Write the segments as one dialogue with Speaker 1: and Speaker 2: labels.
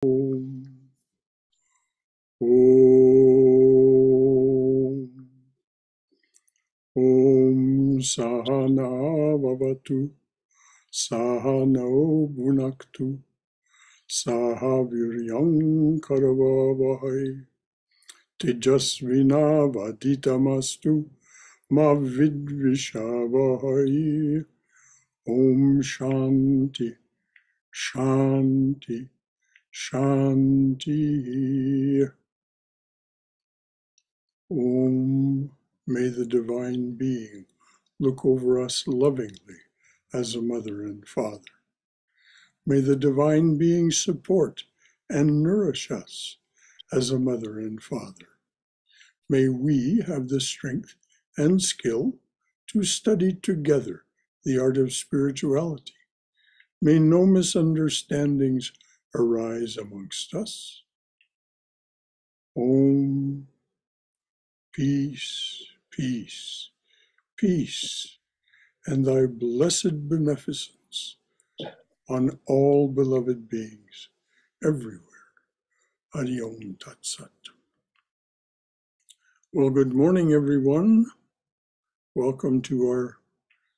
Speaker 1: Om. Om. Om Sahana Vavatu Sahano Bhunaktu Saha Viryam Karavavahai Tejasvina Vaditamastu Ma Vidvishavahai. Om Shanti Shanti Shanti. Om. May the Divine Being look over us lovingly as a mother and father. May the Divine Being support and nourish us as a mother and father. May we have the strength and skill to study together the art of spirituality. May no misunderstandings arise amongst us. Om. Peace, peace, peace, and thy blessed beneficence on all beloved beings everywhere. Hari Om Tat Sat. Well, good morning, everyone. Welcome to our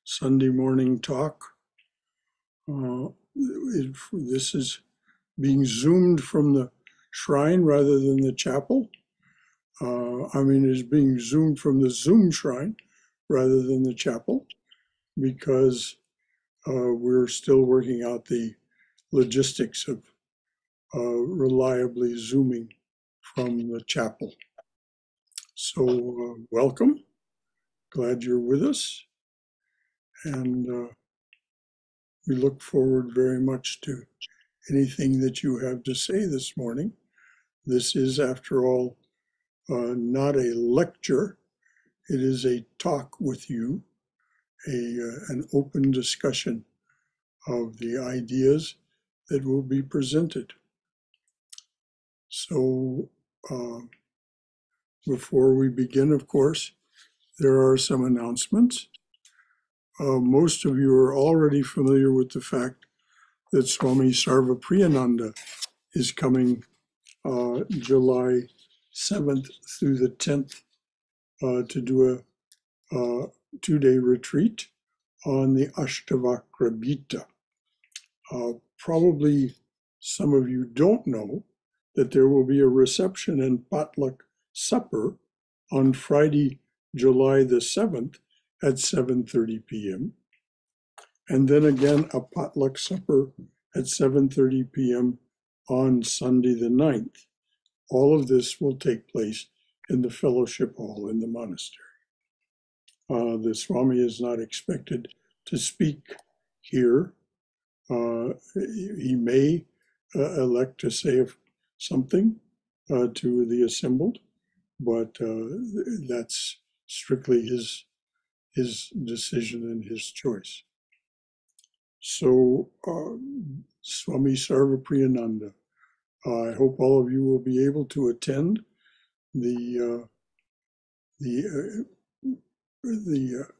Speaker 1: Sunday morning talk. This is being zoomed from the shrine rather than the chapel. It's being zoomed from the Zoom shrine rather than the chapel because we're still working out the logistics of reliably zooming from the chapel. So welcome. Glad you're with us. And we look forward very much to anything that you have to say this morning. This is, after all, not a lecture. It is a talk with you, an open discussion of the ideas that will be presented. So before we begin, of course, there are some announcements. Most of you are already familiar with the fact that Swami Prabhavananda is coming July 7th through the 10th to do a 2-day retreat on the Ashtavakra Gita. Probably some of you don't know that there will be a reception and potluck supper on Friday, July the 7th at 7:30 p.m. And then again a potluck supper at 7:30 p.m. on Sunday the 9th. All of this will take place in the fellowship hall in the monastery. The Swami is not expected to speak here. He may elect to say something to the assembled, but that's strictly his decision and his choice. So, Swami Prabhavananda, I hope all of you will be able to attend the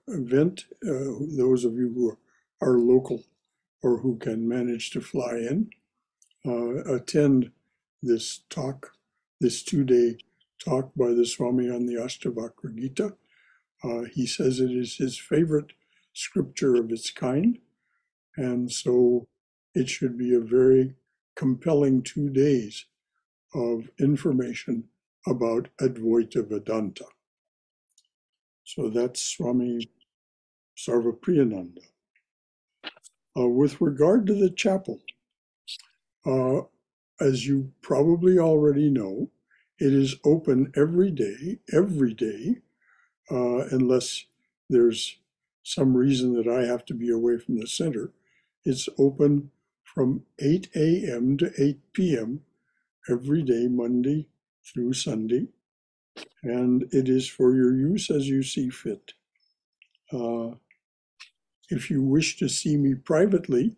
Speaker 1: event. Those of you who are local or who can manage to fly in, attend this talk, this 2-day talk by the Swami on the Ashtavakra Gita. He says it is his favorite scripture of its kind, and so it should be a very compelling 2 days of information about Advaita Vedanta. So that's Swami Prabhavananda. With regard to the chapel, as you probably already know, it is open every day, unless there's some reason that I have to be away from the center. It's open from 8 a.m. to 8 p.m. every day, Monday through Sunday, and it is for your use as you see fit. If you wish to see me privately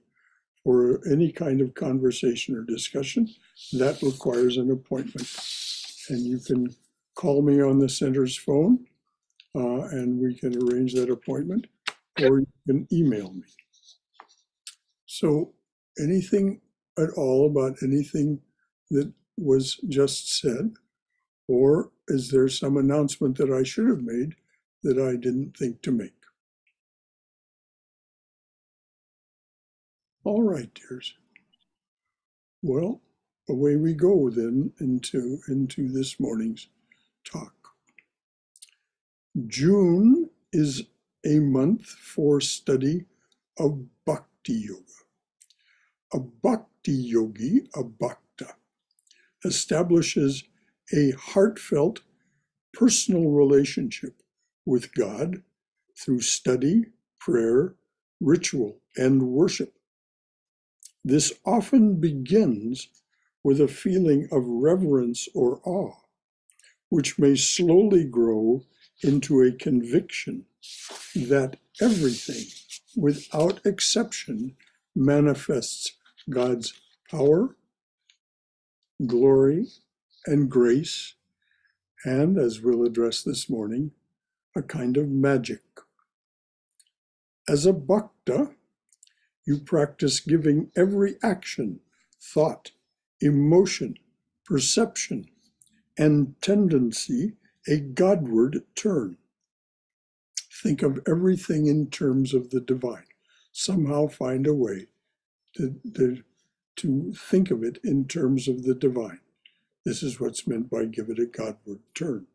Speaker 1: or any kind of conversation or discussion, that requires an appointment. And you can call me on the center's phone and we can arrange that appointment, or you can email me. So anything at all about anything that was just said? Or is there some announcement that I should have made that I didn't think to make? All right, dears. Well, away we go then into this morning's talk. June is a month for study of Bhakti Yoga. A Bhakti yogi, a bhakta, establishes a heartfelt personal relationship with God through study, prayer, ritual, and worship. This often begins with a feeling of reverence or awe, which may slowly grow into a conviction that everything, without exception, manifests God's power, glory, and grace, and, as we'll address this morning, a kind of magic. As a bhakta, you practice giving every action, thought, emotion, perception, and tendency a Godward turn. Think of everything in terms of the divine. Somehow find a way to think of it in terms of the divine. This is what's meant by give it a Godward turn.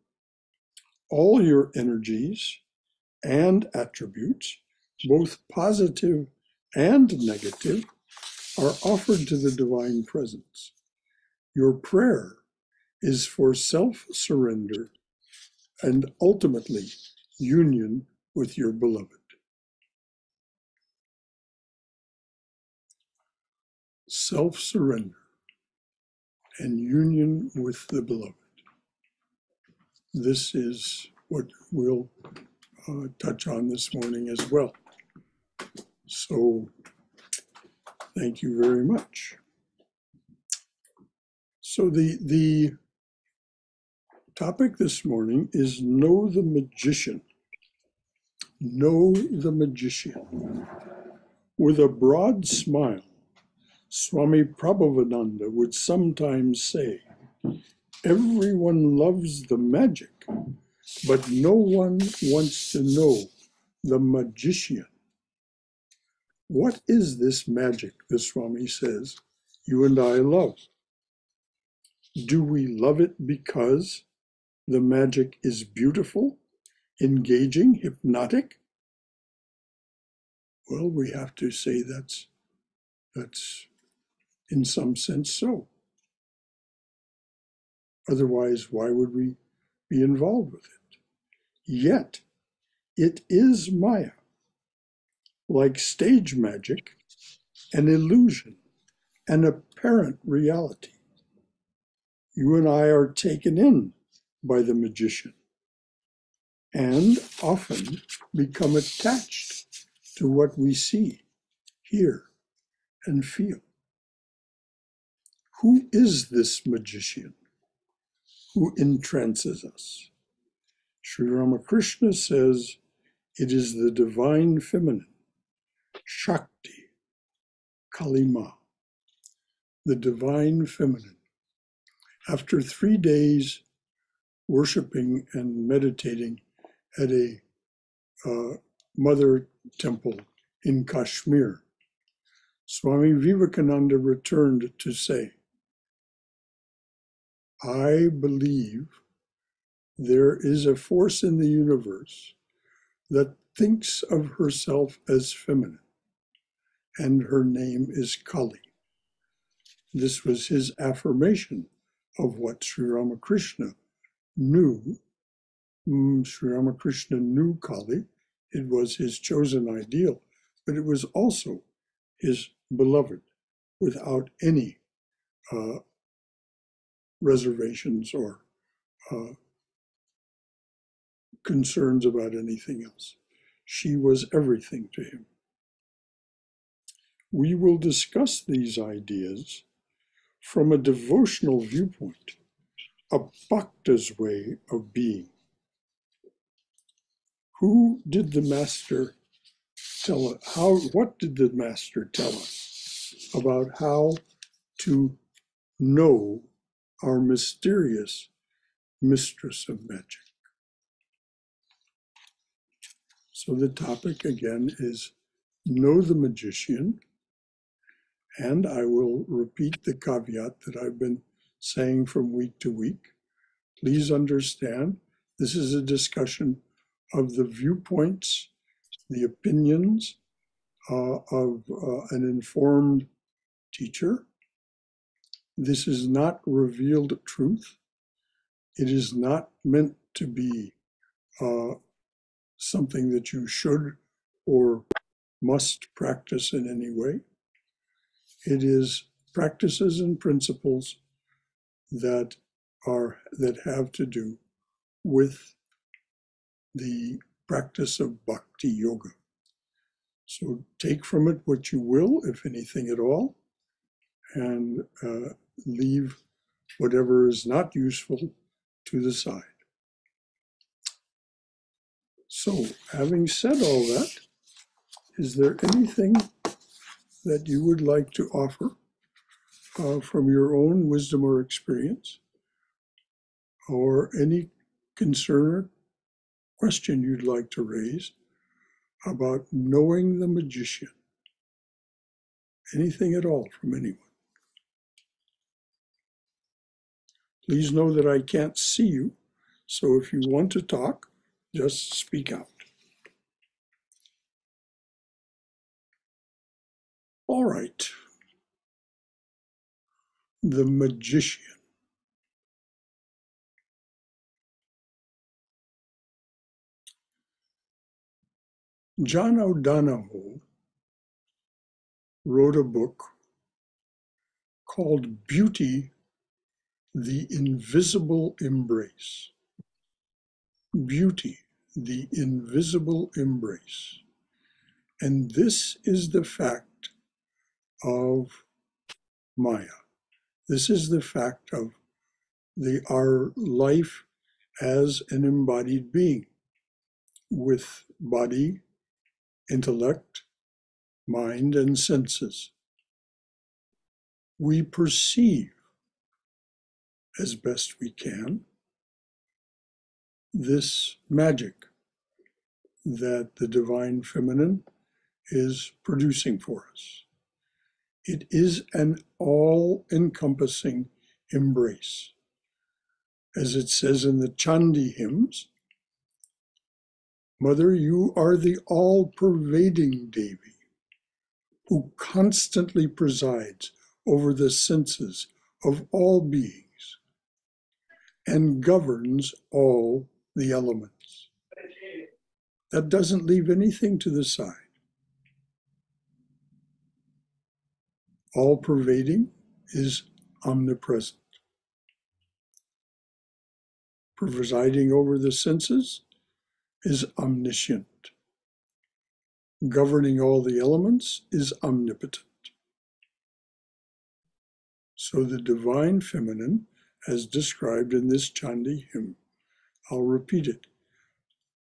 Speaker 1: All your energies and attributes, both positive and negative, are offered to the divine presence. Your prayer is for self-surrender and ultimately union with your beloved. Self-surrender and union with the beloved. This is what we'll touch on this morning as well. So, thank you very much. So the topic this morning is Know the Magician. Know the Magician. With a broad smile, Swami Prabhavananda would sometimes say, everyone loves the magic, but no one wants to know the magician. What is this magic, the Swami says, you and I love? Do we love it because the magic is beautiful, engaging, hypnotic? Well, we have to say that's in some sense so. Otherwise, why would we be involved with it? Yet, it is Maya, like stage magic, an illusion, an apparent reality. You and I are taken in by the magician and often become attached to what we see, hear, and feel. Who is this magician who entrances us? Sri Ramakrishna says it is the divine feminine, Shakti, Kalima, the divine feminine. After 3 days worshiping and meditating at a mother temple in Kashmir, Swami Vivekananda returned to say, I believe there is a force in the universe that thinks of herself as feminine, and her name is Kali. This was his affirmation of what Sri Ramakrishna knew. Sri Ramakrishna knew Kali. It was his chosen ideal, but it was also his beloved without any reservations or concerns about anything else. She was everything to him. We will discuss these ideas from a devotional viewpoint, a bhakta's way of being. Who did the master tell us? What did the master tell us about how to know our mysterious mistress of magic. So the topic again is know the magician, and I will repeat the caveat that I've been saying from week to week. Please understand, this is a discussion of the viewpoints, the opinions of an informed teacher. This is not revealed truth. It is not meant to be something that you should or must practice in any way. It is practices and principles that have to do with the practice of Bhakti Yoga. So take from it what you will, if anything at all, and leave whatever is not useful to the side. So, having said all that, is there anything that you would like to offer from your own wisdom or experience, or any concern or question you'd like to raise about knowing the magician? Anything at all from anyone? Please know that I can't see you, so if you want to talk, just speak out. All right. The magician. John O'Donohue wrote a book called Beauty, the Invisible Embrace. Beauty, the Invisible Embrace. And this is the fact of Maya. This is the fact of our life as an embodied being with body, intellect, mind, and senses. We perceive, as best we can, this magic that the divine feminine is producing for us. It is an all-encompassing embrace. As it says in the Chandi hymns, Mother, you are the all-pervading Devi, who constantly presides over the senses of all beings and governs all the elements. That doesn't leave anything to the side. All-pervading is omnipresent. Presiding over the senses is omniscient. Governing all the elements is omnipotent. So the divine feminine, as described in this Chandi hymn, I'll repeat it.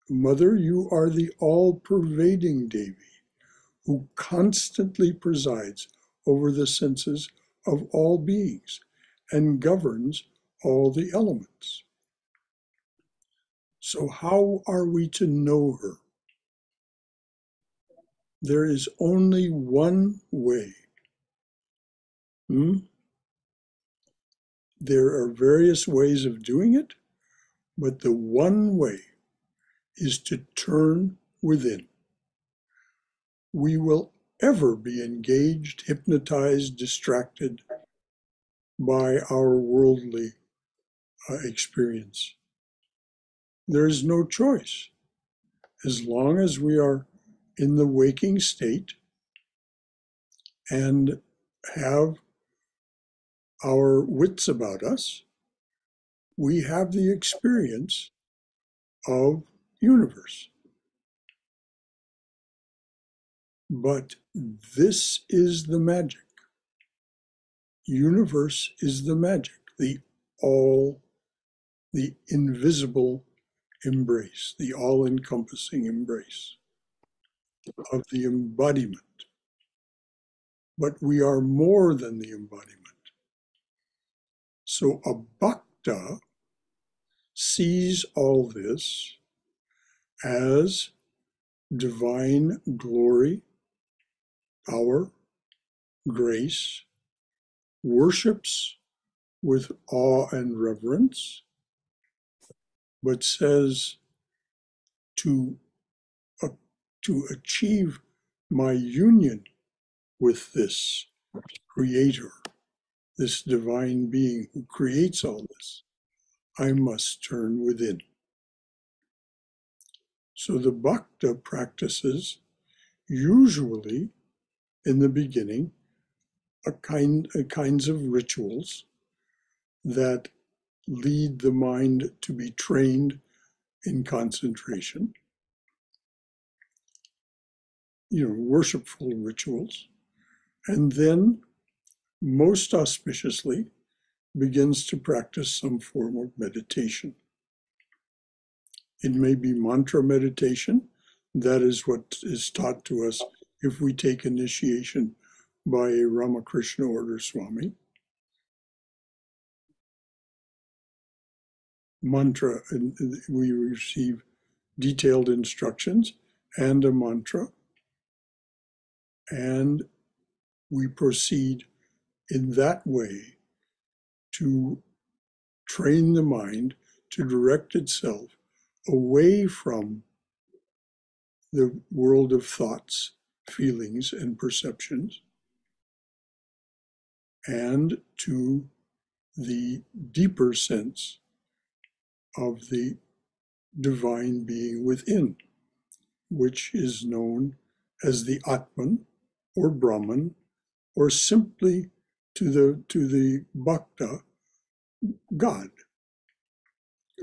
Speaker 1: Mother, you are the all-pervading Devi, who constantly presides over the senses of all beings and governs all the elements. So how are we to know her? There is only one way. There are various ways of doing it, but the one way is to turn within. We will ever be engaged, hypnotized, distracted by our worldly experience. There is no choice. As long as we are in the waking state and have our wits about us, we have the experience of universe. But this is the magic. Universe is the magic, the invisible embrace, the all-encompassing embrace of the embodiment. But we are more than the embodiment. So a bhakta sees all this as divine glory, power, grace, worships with awe and reverence, but says to, to achieve my union with this creator, this divine being who creates all this, I must turn within. So the bhakta practices, usually in the beginning, kinds of rituals that lead the mind to be trained in concentration, worshipful rituals, and then most auspiciously begins to practice some form of meditation. It may be mantra meditation. That is what is taught to us if we take initiation by a Ramakrishna order Swami. Mantra, and we receive detailed instructions and a mantra, and we proceed in that way to train the mind to direct itself away from the world of thoughts, feelings, and perceptions, and to the deeper sense of the divine being within, which is known as the Atman or Brahman, or simply to the bhakta, God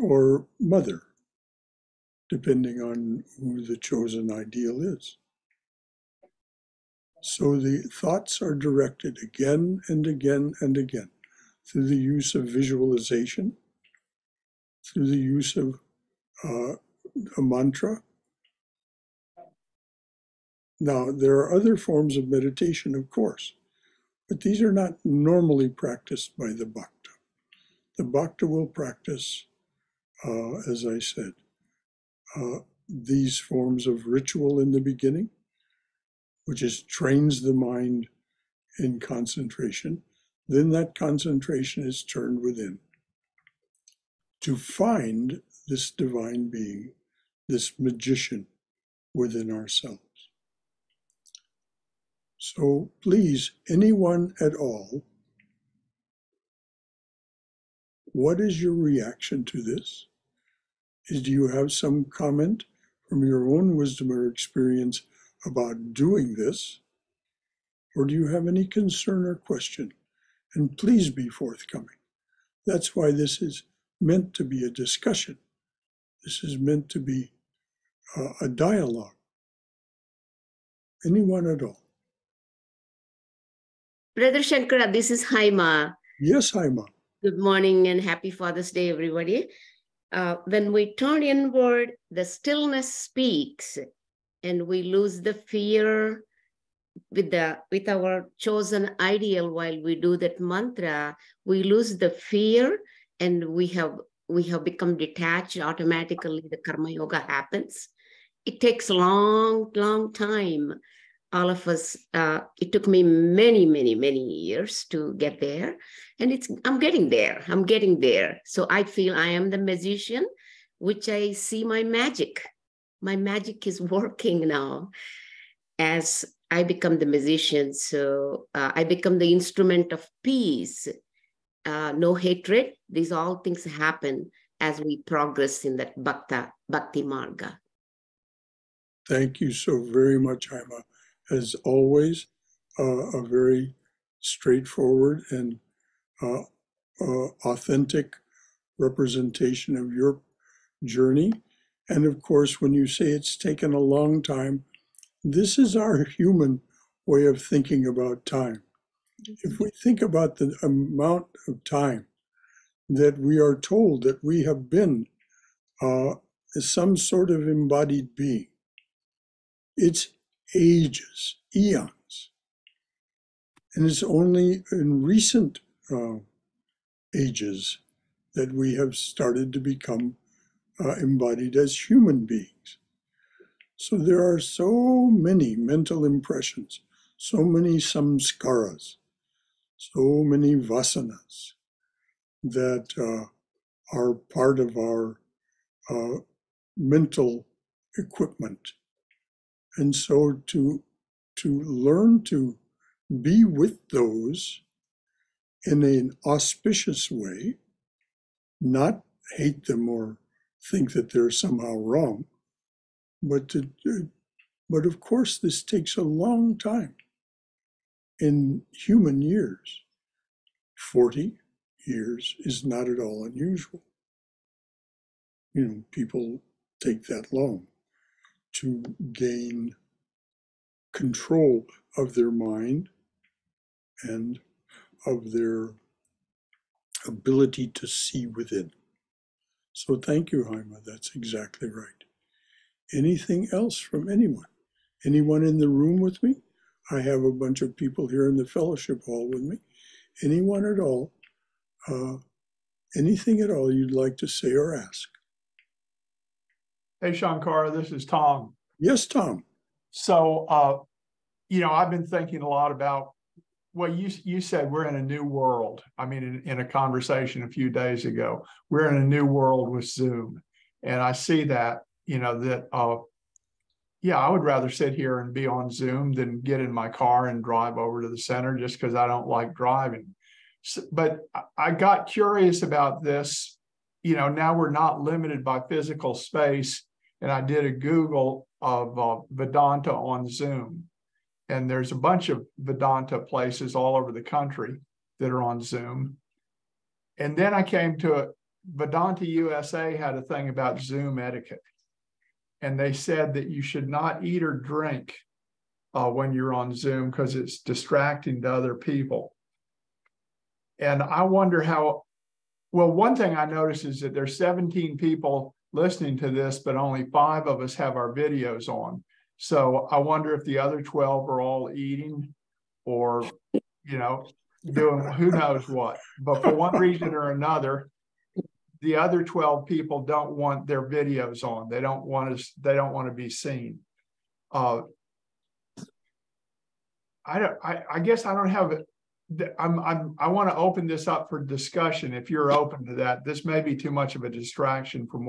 Speaker 1: or mother, depending on who the chosen ideal is. So the thoughts are directed again and again and again through the use of visualization, through the use of a mantra. Now, there are other forms of meditation, of course, but these are not normally practiced by the bhakta. The bhakta will practice, as I said, these forms of ritual in the beginning, which trains the mind in concentration. Then that concentration is turned within to find this divine being, this magician within ourselves. So please, anyone at all, what is your reaction to this? Do you have some comment from your own wisdom or experience about doing this? Or do you have any concern or question? And please be forthcoming. That's why this is meant to be a discussion. This is meant to be a dialogue. Anyone at all?
Speaker 2: Brother Shankara, this is Haima.
Speaker 1: Yes, Haima.
Speaker 2: Good morning and happy Father's Day, everybody. When we turn inward, the stillness speaks and we lose the fear with our chosen ideal. While we do that mantra, we lose the fear and we have become detached. Automatically the karma yoga happens. It takes a long time. All of us, it took me many years to get there, and I'm getting there. So I feel I am the magician, which I see my magic is working now as I become the musician. So I become the instrument of peace, no hatred. These all things happen as we progress in that bhakti marga.
Speaker 1: Thank you so very much, Haima. As always, a very straightforward and authentic representation of your journey. And of course, when you say it's taken a long time, this is our human way of thinking about time. If we think about the amount of time that we are told that we have been some sort of embodied being, it's ages, eons. And it's only in recent ages that we have started to become embodied as human beings. So there are so many mental impressions, so many samskaras, so many vasanas that are part of our mental equipment. And so to learn to be with those in an auspicious way, not hate them or think that they're somehow wrong, but of course this takes a long time. In human years, 40 years is not at all unusual. You know, people take that long to gain control of their mind and of their ability to see within. So thank you, Haima. That's exactly right. Anything else from anyone? Anyone in the room with me? I have a bunch of people here in the fellowship hall with me. Anyone at all? Anything at all you'd like to say or ask?
Speaker 3: Hey, Shankara, this is Tom.
Speaker 1: Yes, Tom.
Speaker 3: So, you know, I've been thinking a lot about, well, you said we're in a new world. I mean, in a conversation a few days ago, we're in a new world with Zoom. And I see that, you know, that, yeah, I would rather sit here and be on Zoom than get in my car and drive over to the center just because I don't like driving. So, but I got curious about this. You know, now we're not limited by physical space. And I did a Google of Vedanta on Zoom. And there's a bunch of Vedanta places all over the country that are on Zoom. And then I came to it. Vedanta USA had a thing about Zoom etiquette. And they said that you should not eat or drink when you're on Zoom because it's distracting to other people. And I wonder how, well, one thing I noticed is that there's 17 people listening to this, but only 5 of us have our videos on. So I wonder if the other 12 are all eating or, you know, doing who knows what. But for one reason or another, the other 12 people don't want their videos on. They don't want to be seen. I guess I don't have it. I want to open this up for discussion. If you're open to that, this may be too much of a distraction from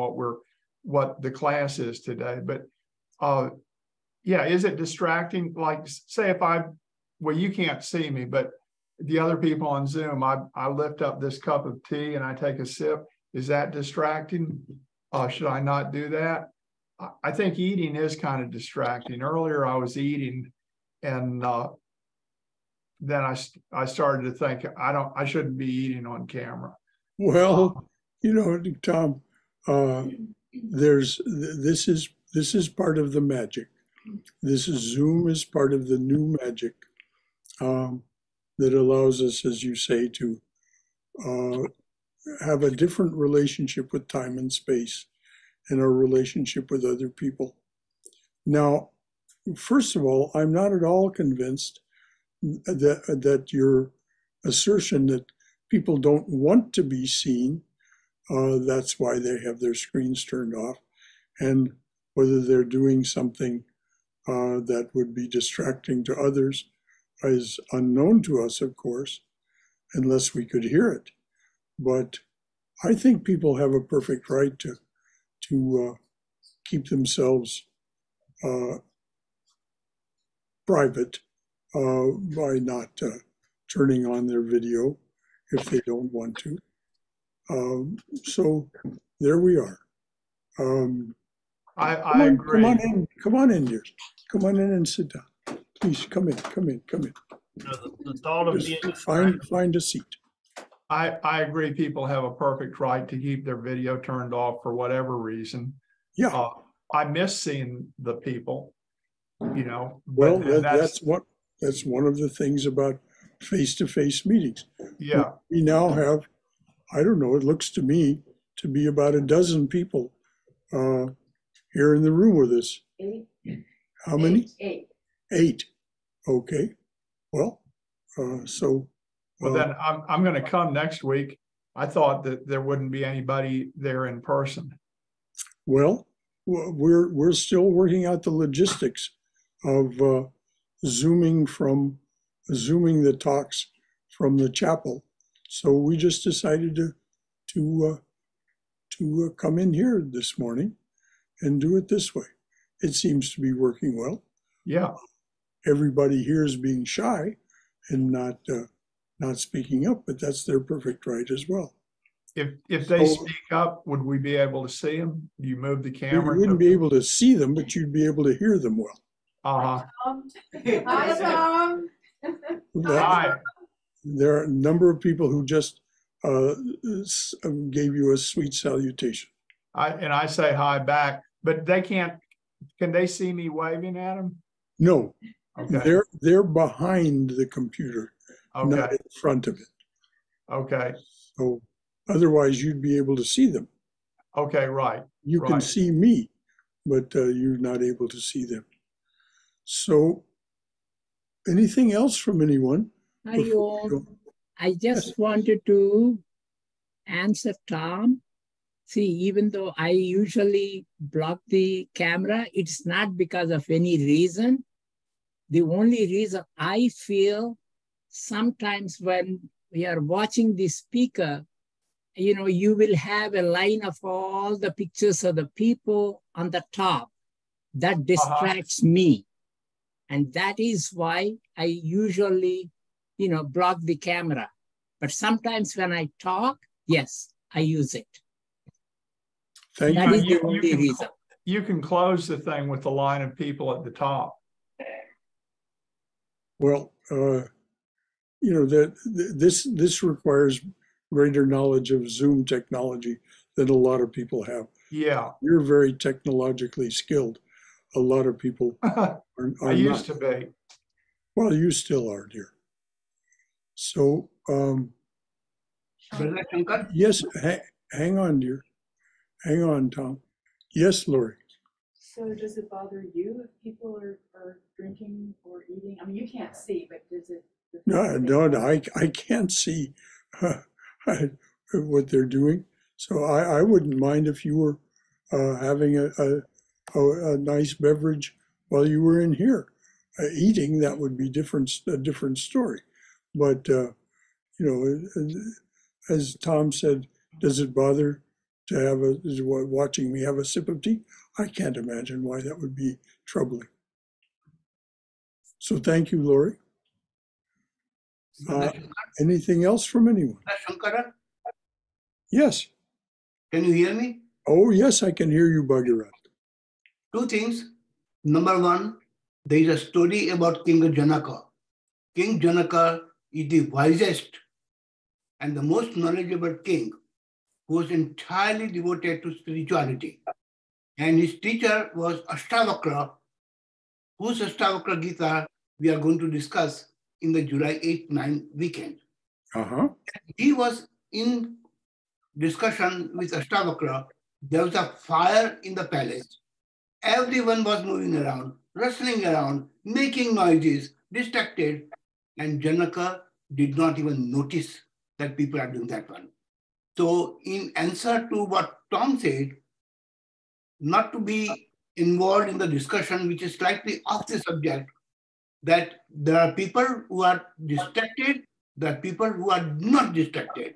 Speaker 3: what the class is today. But yeah, is it distracting? Like, say if well, you can't see me, but the other people on Zoom, I lift up this cup of tea and I take a sip. Is that distracting? Should I not do that? I think eating is kind of distracting. Earlier I was eating and then I started to think I shouldn't be eating on camera.
Speaker 1: Well, you know, Tom, this is part of the magic. Zoom is part of the new magic that allows us, as you say, to have a different relationship with time and space and our relationship with other people. Now, first of all, I'm not at all convinced that your assertion that people don't want to be seen, that's why they have their screens turned off, and whether they're doing something that would be distracting to others is unknown to us, of course, unless we could hear it. But I think people have a perfect right to keep themselves private by not turning on their video if they don't want to. So there we are.
Speaker 3: I agree.
Speaker 1: Come on in, dear. Come on in and sit down. Please come in.
Speaker 4: The thought of being
Speaker 1: find a seat.
Speaker 3: I agree. People have a perfect right to keep their video turned off for whatever reason.
Speaker 1: Yeah.
Speaker 3: I miss seeing the people, you know.
Speaker 1: Well, that's one of the things about face-to-face meetings.
Speaker 3: Yeah.
Speaker 1: We now have, I don't know, it looks to me to be about a dozen people here in the room with us.
Speaker 2: 8.
Speaker 1: How many?
Speaker 2: 8.
Speaker 1: 8. Okay. Well, so.
Speaker 3: Well, then I'm going to come next week I thought that there wouldn't be anybody there in person.
Speaker 1: Well, we're still working out the logistics of zooming the talks from the chapel. So we just decided to come in here this morning and do it this way. It seems to be working well.
Speaker 3: Yeah.
Speaker 1: Everybody here is being shy and not speaking up, but that's their perfect right as well.
Speaker 3: If they speak up, would we be able to see them? Do you move the camera?
Speaker 1: You wouldn't be able to see them, but you'd be able to hear them well.
Speaker 3: Uh-huh.
Speaker 5: Hi, Tom.
Speaker 3: Hi.
Speaker 1: There are a number of people who just gave you a sweet salutation.
Speaker 3: I say hi back, but they can't. Can they see me waving at them?
Speaker 1: No,
Speaker 3: Okay.
Speaker 1: they're behind the computer, not in front of it.
Speaker 3: Okay.
Speaker 1: So otherwise, you'd be able to see them.
Speaker 3: Okay. Right.
Speaker 1: You can see me, but you're not able to see them. So, anything else from anyone?
Speaker 6: Hi, all. I just wanted to answer Tom. See, even though I usually block the camera, it's not because of any reason. The only reason I feel sometimes when we are watching the speaker, you will have a line of all the pictures of the people on the top. That distracts me. And that is why I usually, block the camera. But sometimes when I talk, yes, I use it.
Speaker 1: Thank
Speaker 6: that
Speaker 1: you.
Speaker 6: is the only reason.
Speaker 3: You can close the thing with the line of people at the top.
Speaker 1: Well, this requires greater knowledge of Zoom technology than a lot of people have.
Speaker 3: Yeah.
Speaker 1: You're very technologically skilled. A lot of people are
Speaker 3: I used to be.
Speaker 1: Well, you still are, dear. So,
Speaker 7: Shankar?
Speaker 1: yes, hang on, dear. Hang on, Tom. Yes, Lori.
Speaker 5: So does it bother you if people are drinking or eating? I mean, you can't see, but does it?
Speaker 1: No, I can't see what they're doing. So I wouldn't mind if you were having a nice beverage while you were in here. Eating, that would be a different story. But, as Tom said, does it bother to have watching me have a sip of tea? I can't imagine why that would be troubling. So thank you, Lori. Anything else from anyone?
Speaker 7: Shankara?
Speaker 1: Yes.
Speaker 7: Can you hear me?
Speaker 1: Oh, yes, I can hear you, Bhagirath.
Speaker 7: Two things. Number one, there is a story about King Janaka. King Janaka is the wisest and the most knowledgeable king who was entirely devoted to spirituality. And his teacher was Ashtavakra, whose Ashtavakra Gita we are going to discuss in the July 8-9 weekend. He was in discussion with Ashtavakra. There was a fire in the palace. Everyone was moving around, rustling around, making noises, distracted, and Janaka did not even notice that people are doing that one. So in answer to what Tom said, not to be involved in the discussion, which is slightly off the subject, that there are people who are distracted, there are people who are not distracted.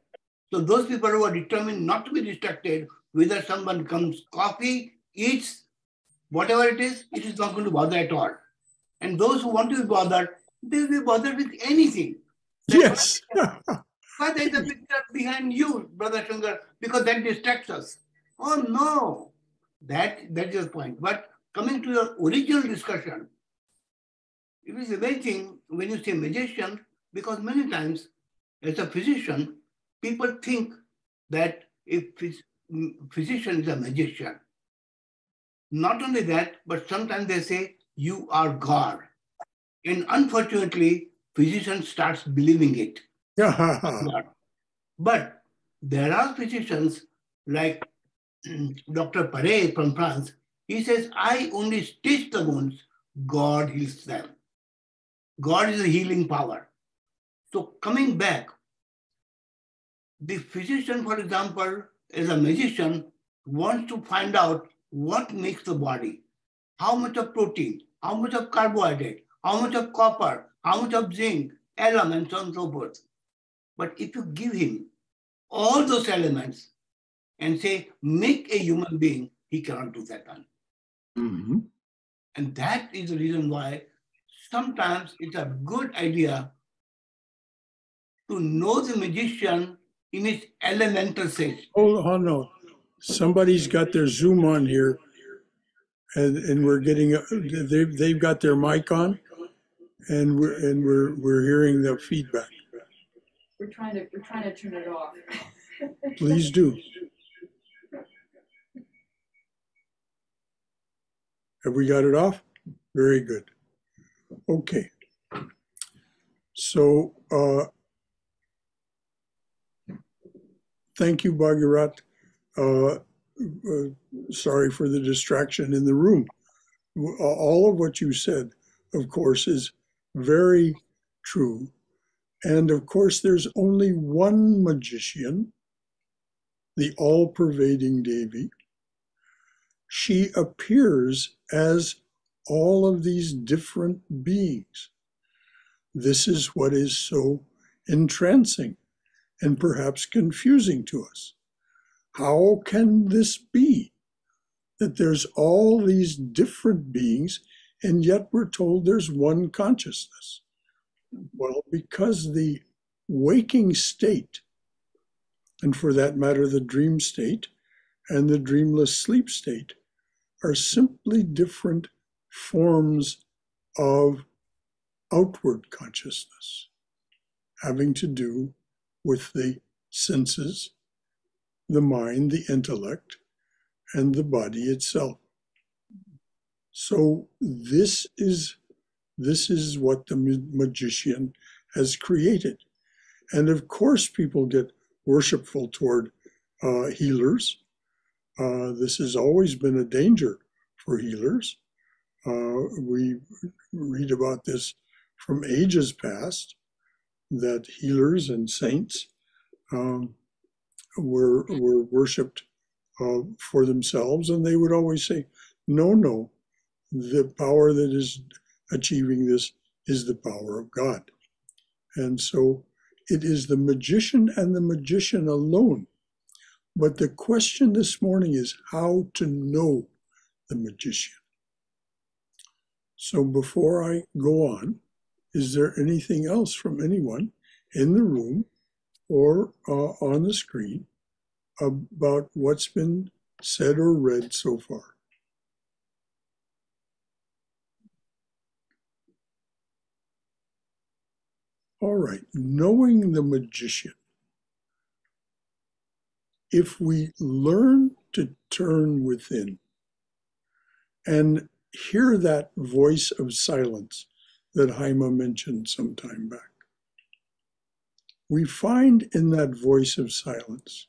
Speaker 7: So those people who are determined not to be distracted, whether someone comes coffee, eats, whatever it is not going to bother at all. And those who want to be bothered, they will be bothered with anything.
Speaker 1: Yes.
Speaker 7: But there is a picture behind you, Brother Shankar, because that distracts us. Oh no, that is the point. But coming to your original discussion, it is amazing when you say magician, because many times as a physician, people think that a physician is a magician. Not only that, but sometimes they say, you are God. And unfortunately, physician starts believing it. But there are physicians like Dr. Paret from France. He says, I only stitch the wounds, God heals them. God is a healing power. So coming back, the physician, for example, as a magician, wants to find out what makes the body, how much of protein, how much of carbohydrate, how much of copper, how much of zinc, alum, and so on and so forth. But if you give him all those elements and say, make a human being, he cannot do that one.
Speaker 1: Mm-hmm.
Speaker 7: And that is the reason why sometimes it's a good idea to know the magician in its elemental sense.
Speaker 1: Hold on, no. Somebody's got their Zoom on here, and we're getting they've got their mic on, and we're hearing the feedback.
Speaker 5: We're trying to turn it off.
Speaker 1: Please do. Have we got it off? Very good. Okay. So thank you, Bhagirath. Sorry for the distraction in the room. All of what you said, of course, is very true. And of course, there's only one magician, the all-pervading Devi. She appears as all of these different beings. This is what is so entrancing and perhaps confusing to us. How can this be that there's all these different beings and yet we're told there's one consciousness? Well, because the waking state, and for that matter, the dream state and the dreamless sleep state, are simply different forms of outward consciousness, having to do with the senses, the mind, the intellect, and the body itself. So this is what the magician has created. And of course, people get worshipful toward healers. This has always been a danger for healers. We read about this from ages past, that healers and saints were worshipped for themselves, and they would always say, no, the power that is achieving this is the power of God. And so it is the magician and the magician alone. But the question this morning is how to know the magician. So before I go on, is there anything else from anyone in the room or on the screen about what's been said or read so far? All right, knowing the magician. If we learn to turn within and hear that voice of silence that Haima mentioned some time back, we find in that voice of silence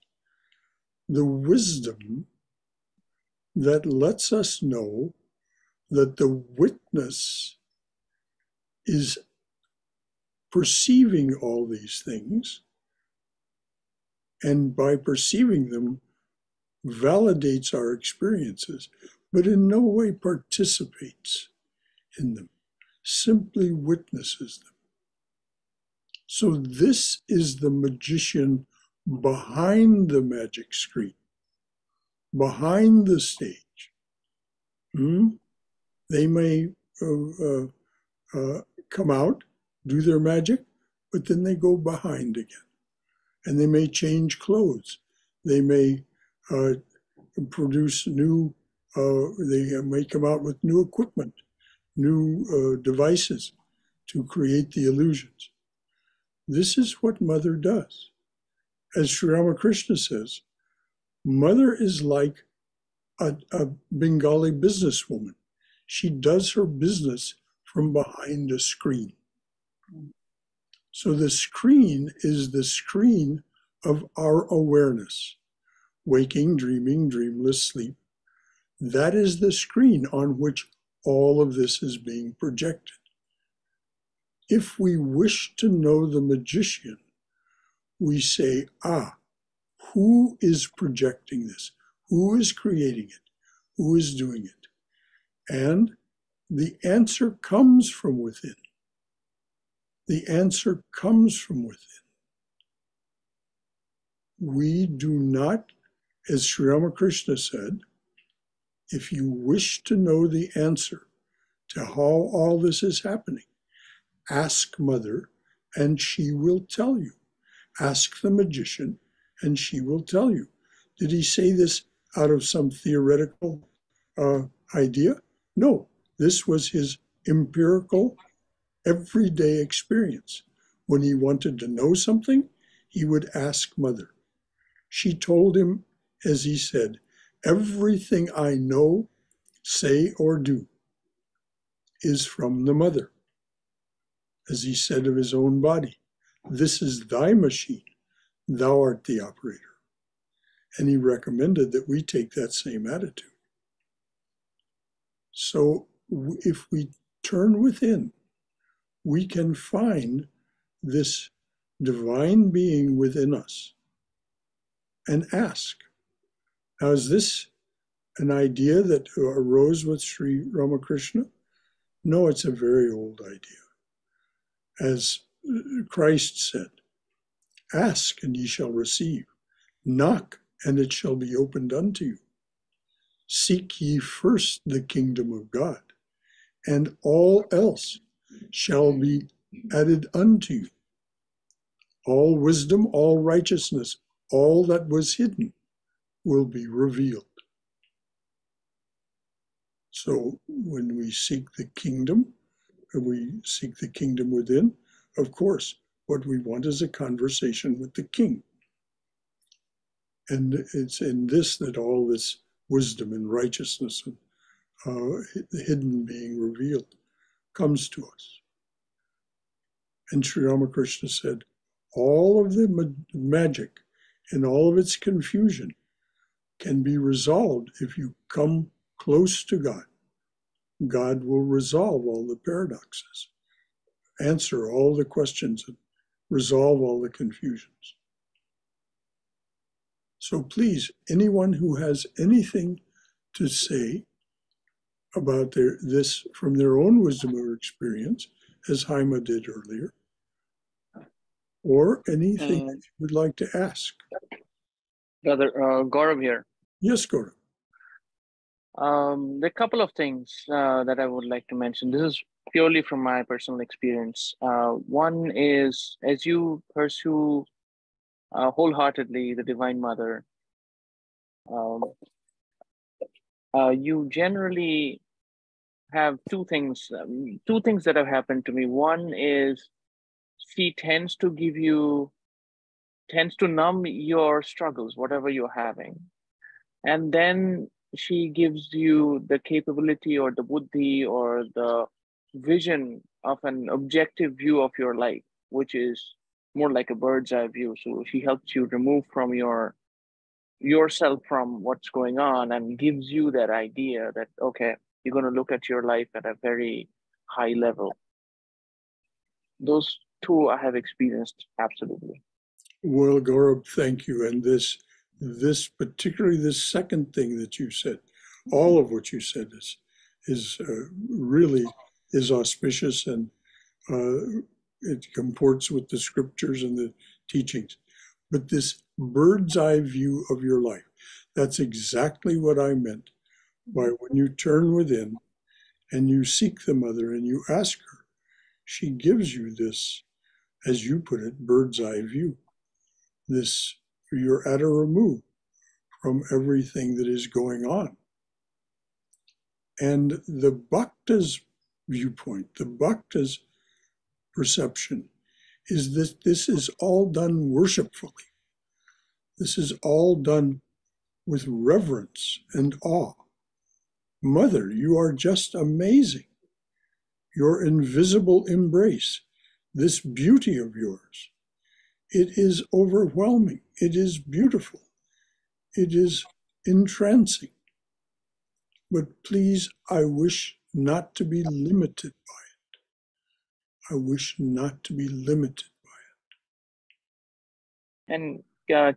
Speaker 1: the wisdom that lets us know that the witness is perceiving all these things, and by perceiving them, validates our experiences, but in no way participates in them, simply witnesses them. So this is the magician behind the magic screen, behind the stage. They may come out, do their magic, but then they go behind again. And they may change clothes. They may produce new, they may come out with new equipment, new devices to create the illusions. This is what Mother does. As Sri Ramakrishna says, Mother is like a Bengali businesswoman. She does her business from behind a screen. So the screen is the screen of our awareness. Waking, dreaming, dreamless, sleep. That is the screen on which all of this is being projected. If we wish to know the magician, we say, who is projecting this? Who is creating it? Who is doing it? And the answer comes from within. The answer comes from within. We do not, as Sri Ramakrishna said, if you wish to know the answer to how all this is happening, ask Mother and she will tell you. Ask the magician and she will tell you. Did he say this out of some theoretical idea? No, this was his empirical, everyday experience. When he wanted to know something, he would ask Mother. She told him, as he said, everything I know, say, or do is from the Mother. As he said of his own body, this is thy machine, thou art the operator. And he recommended that we take that same attitude. So if we turn within, we can find this divine being within us and ask. Now, is this an idea that arose with Sri Ramakrishna? No, it's a very old idea. As Christ said, ask and ye shall receive. Knock and it shall be opened unto you. Seek ye first the kingdom of God, and all else shall be added unto you. All wisdom, all righteousness, all that was hidden will be revealed. So when we seek the kingdom, we seek the kingdom within, of course, what we want is a conversation with the king. And it's in this that all this wisdom and righteousness and the hidden being revealed comes to us. And Sri Ramakrishna said, all of the magic and all of its confusion can be resolved if you come close to God. God will resolve all the paradoxes, answer all the questions, and resolve all the confusions. So please, anyone who has anything to say about this from their own wisdom or experience, as Haima did earlier, or anything that you would like to ask.
Speaker 8: Brother Gaurav here.
Speaker 1: Yes, Gaurav.
Speaker 8: There are a couple of things that I would like to mention. This is purely from my personal experience. One is, as you pursue wholeheartedly the Divine Mother, you generally have two things that have happened to me. One is she tends to numb your struggles, whatever you're having. And then she gives you the capability or the buddhi or the vision of an objective view of your life, which is more like a bird's eye view. So she helps you remove from yourself from what's going on and gives you that idea that, okay, you're going to look at your life at a very high level. Those two I have experienced absolutely.
Speaker 1: Well, Gaurav, thank you. And this particularly this second thing that you said, all of what you said is really auspicious, and it comports with the scriptures and the teachings. But this bird's eye view of your life, that's exactly what I meant by when you turn within and you seek the Mother and you ask her, she gives you this, as you put it, bird's eye view. This, you're at a remove from everything that is going on. And the bhakta's viewpoint, the bhakta's perception is that this is all done worshipfully. This is all done with reverence and awe. Mother, you are just amazing. Your invisible embrace, this beauty of yours, it is overwhelming. It is beautiful. It is entrancing. But please, I wish not to be limited by it. I wish not to be limited by it.
Speaker 8: And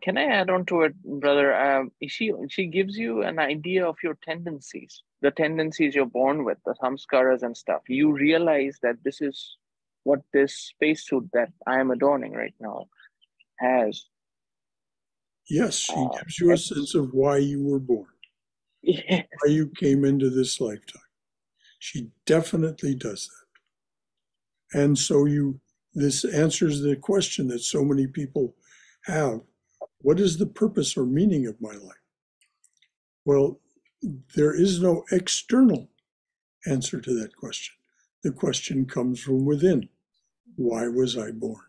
Speaker 8: can I add on to it, brother? She gives you an idea of your tendencies, the tendencies you're born with, the samskaras and stuff. You realize that this is what this spacesuit that I am adorning right now has.
Speaker 1: Yes, she gives you a sense of why you were born,
Speaker 8: Yes.
Speaker 1: why you came into this lifetime. She definitely does that. And so this answers the question that so many people have. What is the purpose or meaning of my life? Well, there is no external answer to that question. The question comes from within. Why was I born?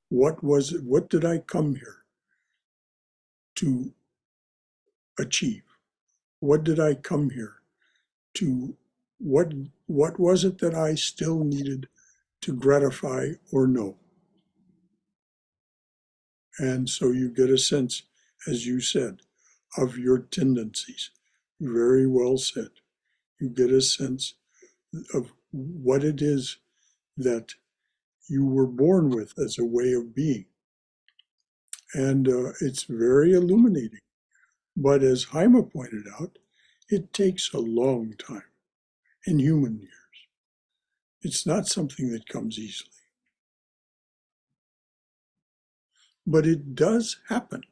Speaker 1: What was it? What did I come here to achieve? What did I come here to? What was it that I still needed to gratify or know? And so you get a sense, as you said, of your tendencies. Very well said. You get a sense of what it is that you were born with as a way of being. And it's very illuminating. But as Haima pointed out, it takes a long time in human years. It's not something that comes easily. But it does happen.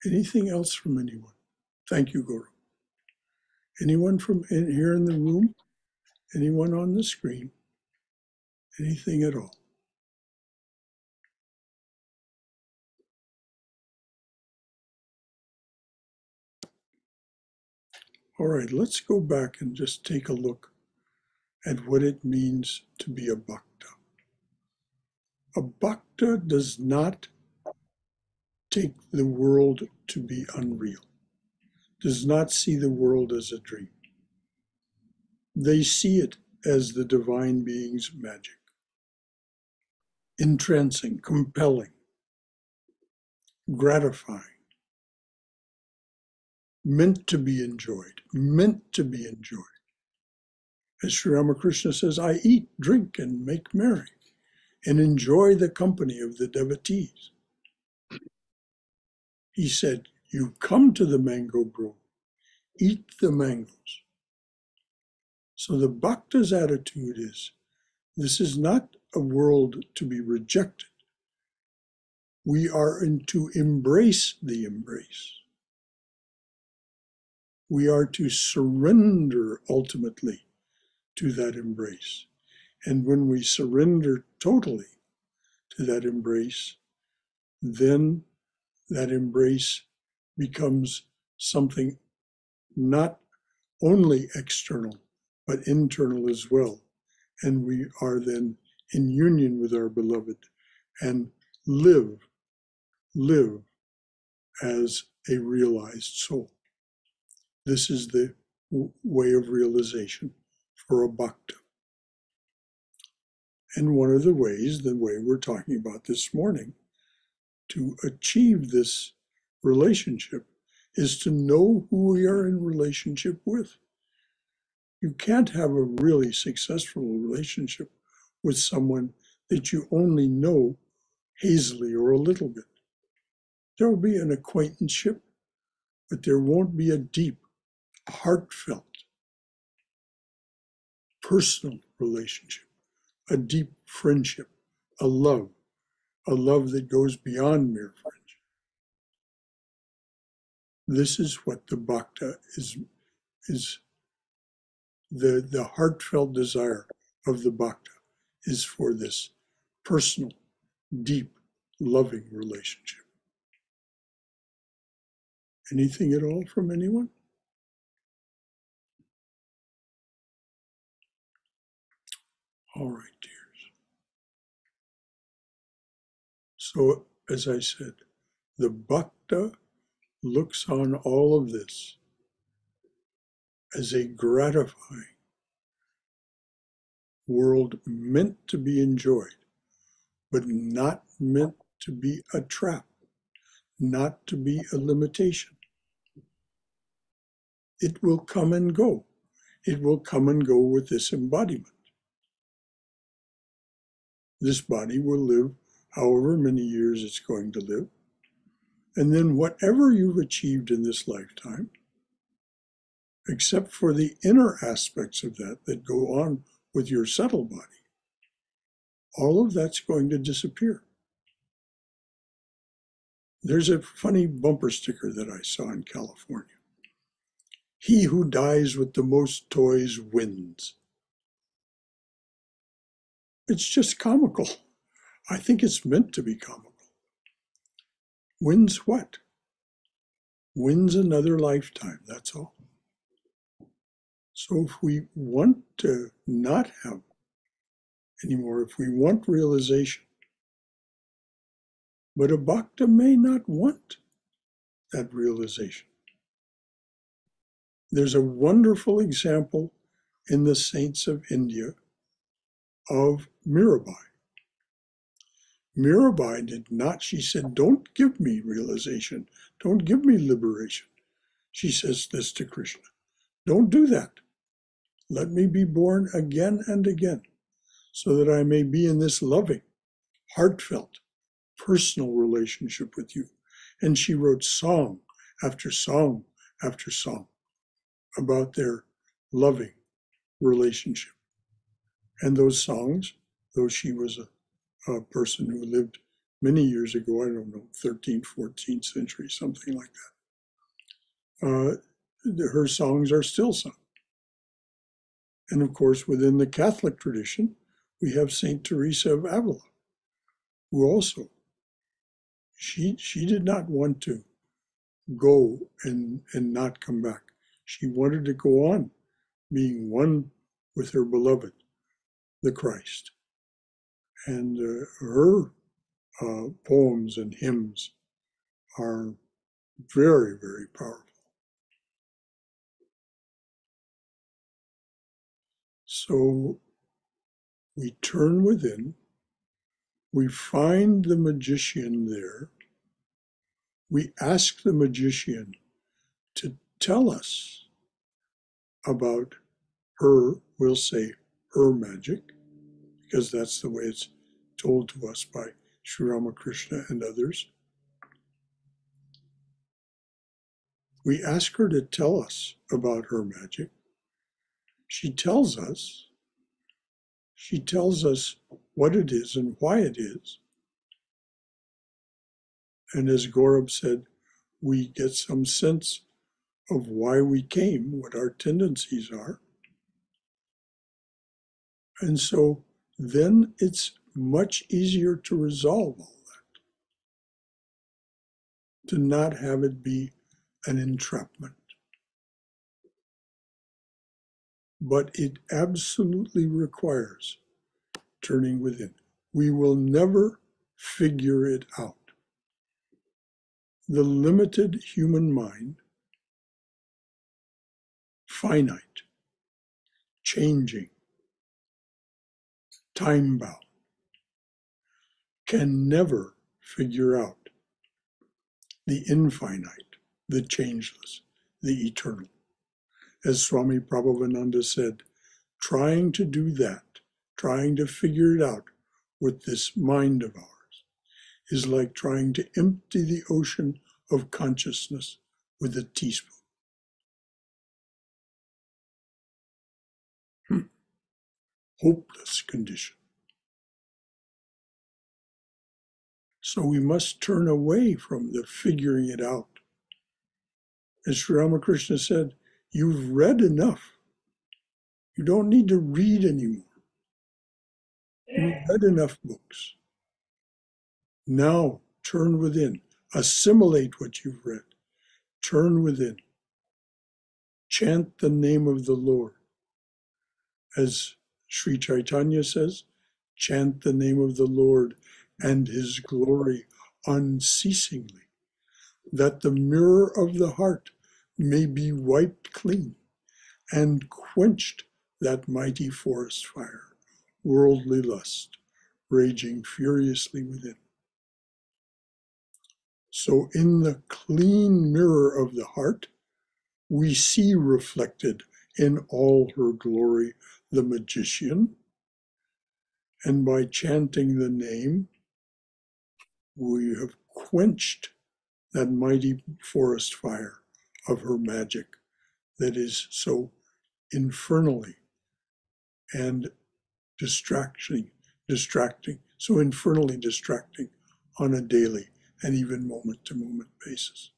Speaker 1: Anything else from anyone? Thank you, Guru. Anyone from here in the room? Anyone on the screen? Anything at all? All right, let's go back and just take a look at what it means to be a bhakta. A bhakta does not take the world to be unreal, does not see the world as a dream. They see it as the divine being's magic, entrancing, compelling, gratifying, meant to be enjoyed, meant to be enjoyed. As Sri Ramakrishna says, I eat, drink, and make merry, and enjoy the company of the devotees. He said, you come to the mango grove, eat the mangoes. So the bhakta's attitude is, this is not a world to be rejected. We are to embrace the embrace. We are to surrender ultimately to that embrace. And when we surrender totally to that embrace, then that embrace becomes something not only external, but internal as well. And we are then in union with our beloved and live as a realized soul. This is the way of realization for a bhakta. And one of the ways, the way we're talking about this morning, to achieve this relationship is to know who we are in relationship with. You can't have a really successful relationship with someone that you only know hazily or a little bit. There will be an acquaintanceship, but there won't be a deep, heartfelt, personal relationship, a deep friendship, a love that goes beyond mere friendship. This is what the bhakta is the heartfelt desire of the bhakta is for this personal, deep, loving relationship. Anything at all from anyone? All right, dears. So, as I said, the bhakta looks on all of this as a gratifying world meant to be enjoyed, but not meant to be a trap, not to be a limitation. It will come and go. It will come and go with this embodiment. This body will live however many years it's going to live. And then whatever you've achieved in this lifetime, except for the inner aspects of that that go on with your subtle body, all of that's going to disappear. There's a funny bumper sticker that I saw in California. He who dies with the most toys wins. It's just comical. I think it's meant to be comical. Wins what? Wins another lifetime, that's all. So if we want to not have anymore, if we want realization, but a bhakta may not want that realization. There's a wonderful example in the saints of India of Mirabai. Mirabai did not, she said, don't give me realization, don't give me liberation. She says this to Krishna, don't do that. Let me be born again and again, so that I may be in this loving, heartfelt, personal relationship with you. And she wrote song after song after song about their loving relationship. And those songs, though she was a person who lived many years ago, I don't know, 13th, 14th century, something like that, her songs are still sung. And of course, within the Catholic tradition, we have Saint Teresa of Avila, who also, she did not want to go and not come back. She wanted to go on being one with her beloved, the Christ. And her poems and hymns are very, very powerful. So we turn within, we find the magician there, we ask the magician to tell us about her, we'll say her magic, because that's the way it's told to us by Sri Ramakrishna and others. We ask her to tell us about her magic. She tells us what it is and why it is. And as Gaurav said, we get some sense of why we came, what our tendencies are. And so then it's much easier to resolve all that, to not have it be an entrapment. But it absolutely requires turning within. We will never figure it out. The limited human mind, finite, changing, time-bound, can never figure out the infinite, the changeless, the eternal. As Swami Prabhavananda said, trying to do that, trying to figure it out with this mind of ours, is like trying to empty the ocean of consciousness with a teaspoon. Hopeless condition. So we must turn away from the figuring it out. As Sri Ramakrishna said, you've read enough. You don't need to read anymore. You've read enough books. Now turn within. Assimilate what you've read. Turn within. Chant the name of the Lord. As Sri Chaitanya says, chant the name of the Lord and his glory unceasingly, that the mirror of the heart may be wiped clean and quenched that mighty forest fire, worldly lust, raging furiously within. So in the clean mirror of the heart, we see reflected in all her glory the magician, And by chanting the name, we have quenched that mighty forest fire of her magic that is so infernally and distracting, so infernally distracting on a daily and even moment-to-moment basis.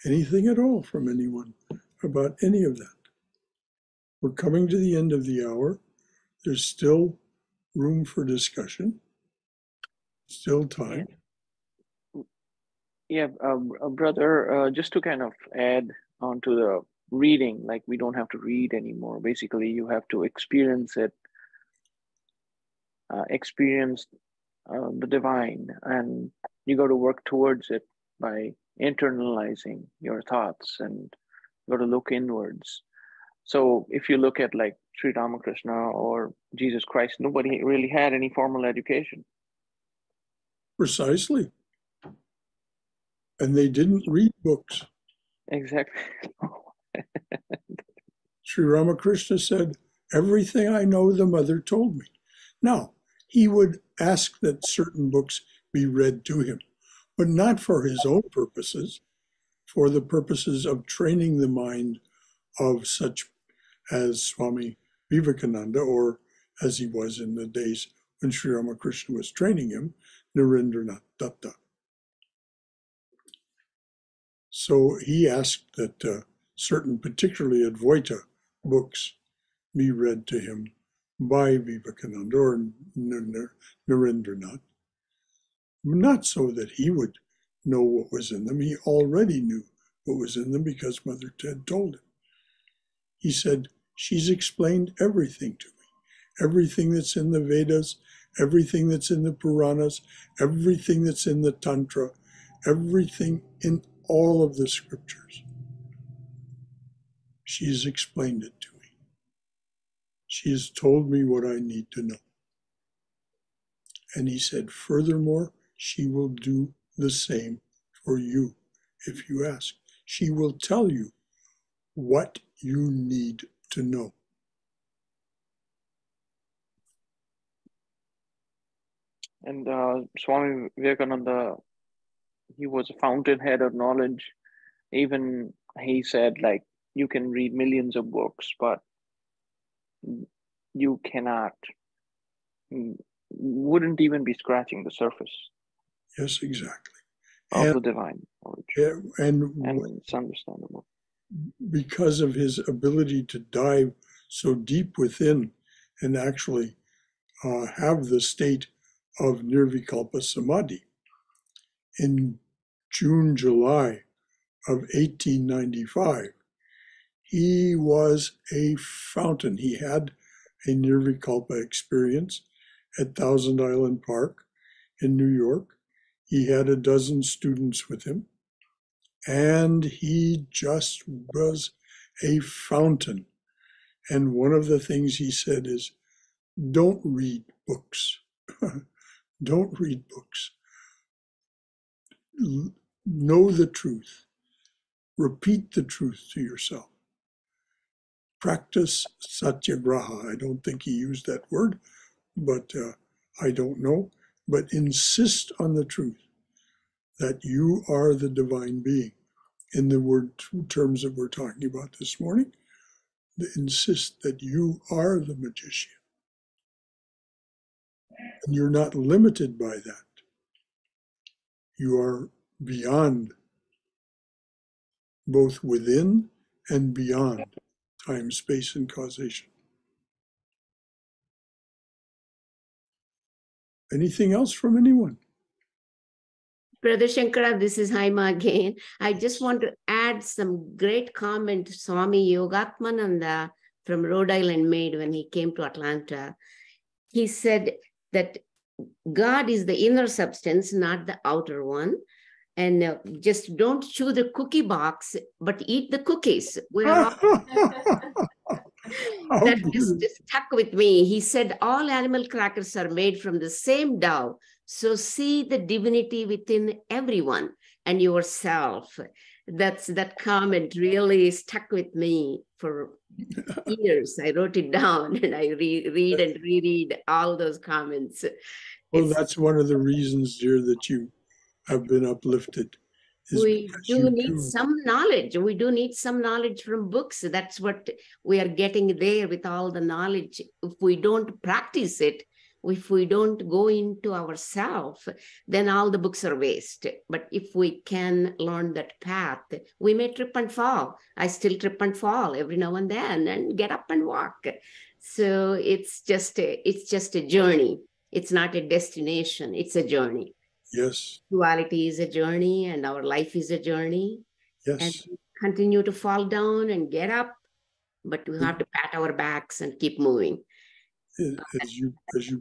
Speaker 1: Anything at all from anyone about any of that? We're coming to the end of the hour. There's still room for discussion, still time.
Speaker 8: Yeah, brother, just to kind of add on to the reading, like we don't have to read anymore. Basically, you have to experience it, experience the divine, and you got to work towards it by internalizing your thoughts and you got to look inwards. So if you look at like Sri Ramakrishna or Jesus Christ, nobody really had any formal education.
Speaker 1: Precisely. And they didn't read books.
Speaker 8: Exactly.
Speaker 1: Sri Ramakrishna said, everything I know the mother told me. Now, he would ask that certain books be read to him, but not for his own purposes, for the purposes of training the mind of such as Swami Vivekananda, or as he was in the days when Sri Ramakrishna was training him, Narendranath Datta. So he asked that certain, particularly Advaita books, be read to him by Vivekananda or Narendranath. Not so that he would know what was in them. He already knew what was in them because Mother Ted told him. He said, she's explained everything to me. Everything that's in the Vedas, everything that's in the Puranas, everything that's in the Tantra, everything in all of the scriptures. She has explained it to me. She has told me what I need to know. And he said, furthermore, she will do the same for you if you ask. She will tell you what you need to know.
Speaker 8: And Swami Vivekananda, he was a fountainhead of knowledge. Even he said, like, you can read millions of books, but you cannot, wouldn't even be scratching the surface.
Speaker 1: Yes, exactly.
Speaker 8: Of the divine knowledge.
Speaker 1: And
Speaker 8: it's understandable.
Speaker 1: Because of his ability to dive so deep within and actually have the state of Nirvikalpa Samadhi. In June, July of 1895, he was a fountain. He had a Nirvikalpa experience at Thousand Island Park in New York. He had a dozen students with him, and he just was a fountain. And one of the things he said is, don't read books. Don't read books. Know the truth. Repeat the truth to yourself. Practice satyagraha. I don't think he used that word, but I don't know. But insist on the truth that you are the divine being. In the terms that we're talking about this morning, insist that you are the magician. And you're not limited by that. You are beyond, both within and beyond time, space, and causation. Anything else from anyone?
Speaker 2: Brother Shankara, this is Haima again. I just want to add some great comment Swami Yogatmananda from Rhode Island made when he came to Atlanta. He said that God is the inner substance, not the outer one. And just don't chew the cookie box, but eat the cookies. That just stuck with me. He said, all animal crackers are made from the same dough. So see the divinity within everyone and yourself. That comment really stuck with me for years. I wrote it down and I read and reread all those comments.
Speaker 1: Well, that's one of the reasons, dear, that you have been uplifted.
Speaker 2: We do need some knowledge. We do need some knowledge from books. That's what we are getting there with all the knowledge. If we don't practice it, if we don't go into ourselves, then all the books are waste. But if we can learn that path, we may trip and fall. I still trip and fall every now and then and get up and walk. So it's just a journey. It's not a destination. It's a journey.
Speaker 1: Yes.
Speaker 2: Duality is a journey and our life is a journey.
Speaker 1: Yes.
Speaker 2: And we continue to fall down and get up, but we have to pat our backs and keep moving.
Speaker 1: As you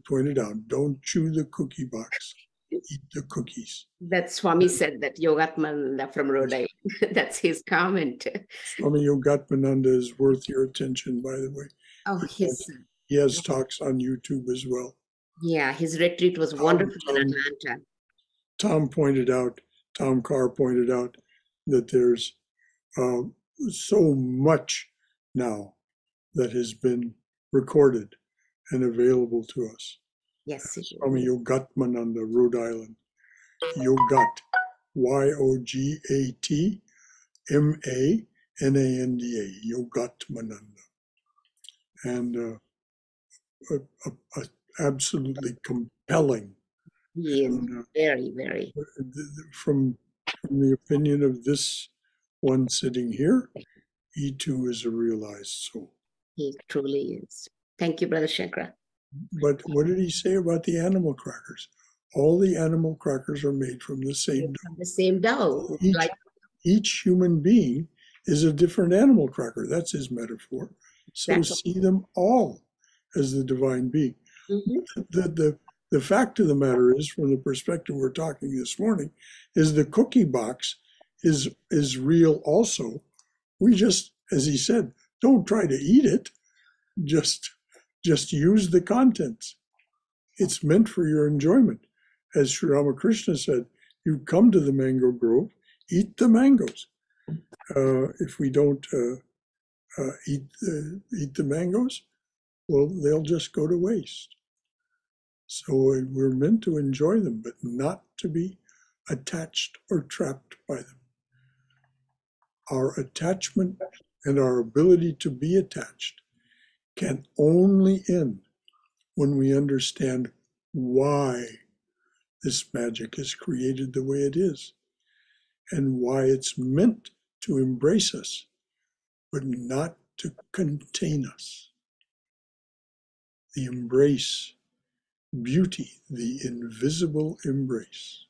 Speaker 1: pointed out, don't chew the cookie box, eat the cookies.
Speaker 2: That's Swami said that, Yogatmananda from Rhode Island. That's his comment.
Speaker 1: Swami Yogatmananda is worth your attention, by the way.
Speaker 2: Oh,
Speaker 1: he has talks on YouTube as well.
Speaker 2: Yeah, his retreat was wonderful in Atlanta.
Speaker 1: Tom Carr pointed out that there's so much now that has been recorded and available to us.
Speaker 2: Yes.
Speaker 1: Swami Yogatmananda, Rhode Island. Yogat, Yogatmananda, Yogatmananda. And absolutely compelling.
Speaker 2: Yes, very, very.
Speaker 1: From the opinion of this one sitting here, he too is a realized soul.
Speaker 2: He truly is. Thank you, Brother Shankara.
Speaker 1: But what did he say about the animal crackers? All the animal crackers are made from the same dough.
Speaker 2: From the same dough.
Speaker 1: Each human being is a different animal cracker. That's his metaphor. So see them all as the divine being. Mm-hmm. The fact of the matter is, from the perspective we're talking this morning, is the cookie box is real also. We just, as he said, don't try to eat it. Just use the contents. It's meant for your enjoyment. As Sri Ramakrishna said, you come to the mango grove, eat the mangoes. If we don't eat the mangoes, well, they'll just go to waste. So we're meant to enjoy them, but not to be attached or trapped by them. Our attachment and our ability to be attached can only end when we understand why this magic is created the way it is and why it's meant to embrace us, but not to contain us. The embrace, beauty, the invisible embrace.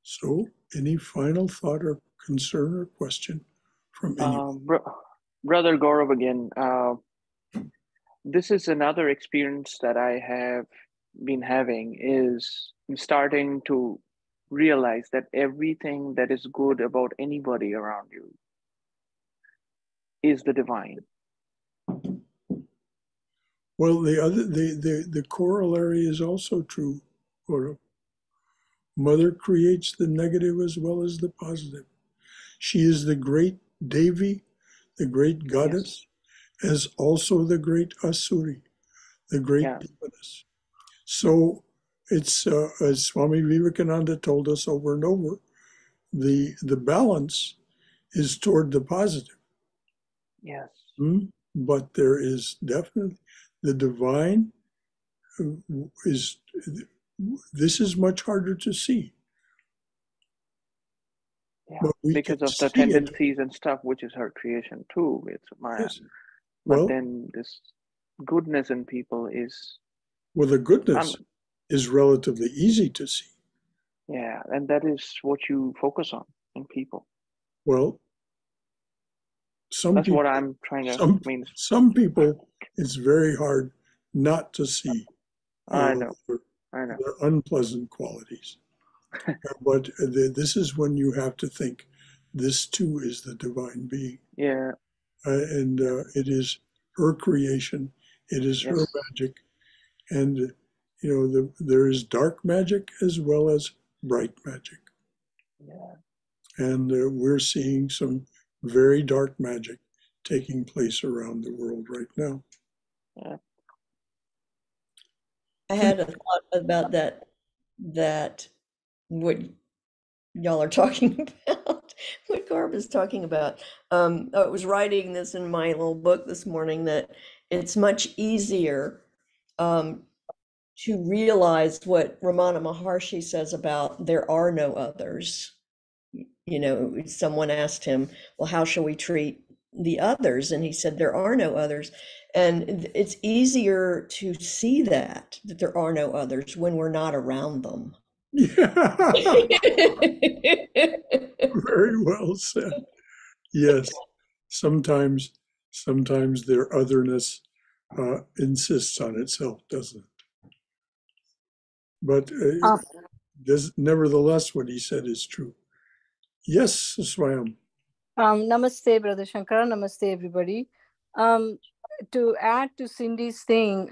Speaker 1: So, any final thought or concern or question from anyone?
Speaker 8: Brother Gaurav again. This is another experience that I have been having, is starting to realize that everything that is good about anybody around you is the divine.
Speaker 1: Well, the corollary is also true, Gaurav. Mother creates the negative as well as the positive. She is the great Devi, the great goddess, as also the great Asuri, the great demoness. So it's, as Swami Vivekananda told us over and over, the balance is toward the positive.
Speaker 8: Yes.
Speaker 1: But there is definitely the divine this is much harder to see.
Speaker 8: Yeah, because of the tendencies and stuff, which is her creation too. It's Maya. Yes. But then this goodness in people is...
Speaker 1: Well, the goodness is relatively easy to see.
Speaker 8: Yeah, and that is what you focus on in people.
Speaker 1: Well,
Speaker 8: that's what I'm trying to mean.
Speaker 1: Some people, it's very hard not to see.
Speaker 8: I know.
Speaker 1: Their unpleasant qualities. But this is when you have to think, this too is the divine being.
Speaker 8: Yeah.
Speaker 1: And it is her creation. It is her magic. And, there is dark magic as well as bright magic.
Speaker 8: Yeah.
Speaker 1: And we're seeing some very dark magic taking place around the world right now.
Speaker 9: I had a thought about that what y'all are talking about, what Garb is talking about. I was writing this in my little book this morning, that it's much easier to realize what Ramana Maharshi says about there are no others. You know, someone asked him, well, how shall we treat the others? And he said, there are no others. And it's easier to see that there are no others when we're not around them.
Speaker 1: Yeah. Very well said. Yes. Sometimes their otherness insists on itself, doesn't it? But nevertheless, what he said is true. Yes, Swayam.
Speaker 10: Namaste, Brother Shankara. Namaste, everybody. To add to Cindy's thing,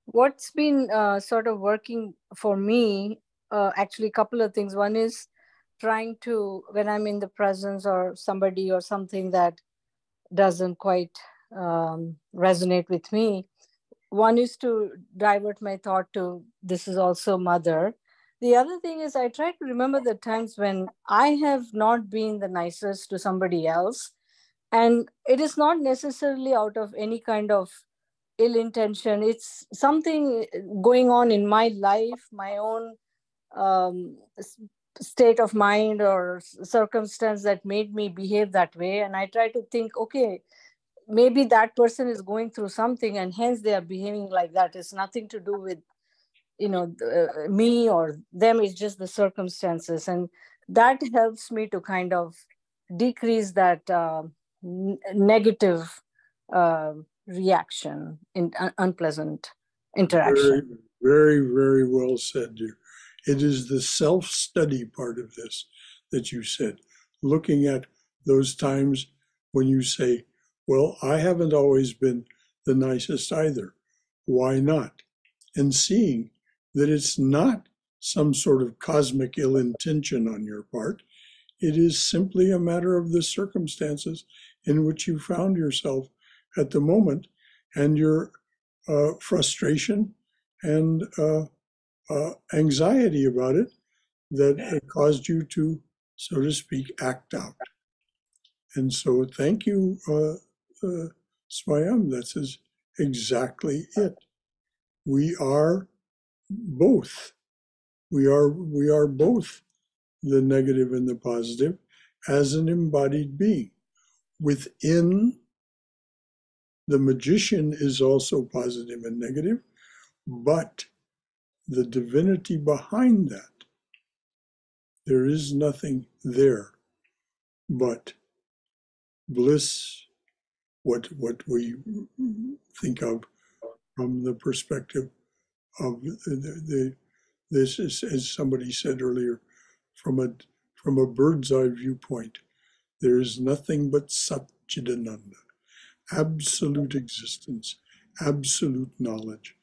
Speaker 10: what's been sort of working for me, actually, a couple of things. One is trying to, when I'm in the presence or somebody or something that doesn't quite resonate with me, one is to divert my thought to, this is also mother. The other thing is I try to remember the times when I have not been the nicest to somebody else. And it is not necessarily out of any kind of ill intention. It's something going on in my life, my own state of mind or circumstance that made me behave that way. And I try to think, okay, maybe that person is going through something and hence they are behaving like that. It's nothing to do with, you know, me or them. It's just the circumstances. And that helps me to kind of decrease that negative reaction in unpleasant interaction.
Speaker 1: Very, very, very well said, dear. It is the self-study part of this that you said, looking at those times when you say, well, I haven't always been the nicest either. Why not? And seeing that it's not some sort of cosmic ill intention on your part. It is simply a matter of the circumstances in which you found yourself at the moment, and your frustration and anxiety about it that caused you to, so to speak, act out. And so thank you, Swayam. That's exactly it. We are both. We are both the negative and the positive as an embodied being. Within, the magician is also positive and negative, but the divinity behind that, there is nothing there but bliss, what we think of from the perspective of this is, as somebody said earlier, from a bird's eye viewpoint, there is nothing but Satchidananda, absolute existence, absolute knowledge,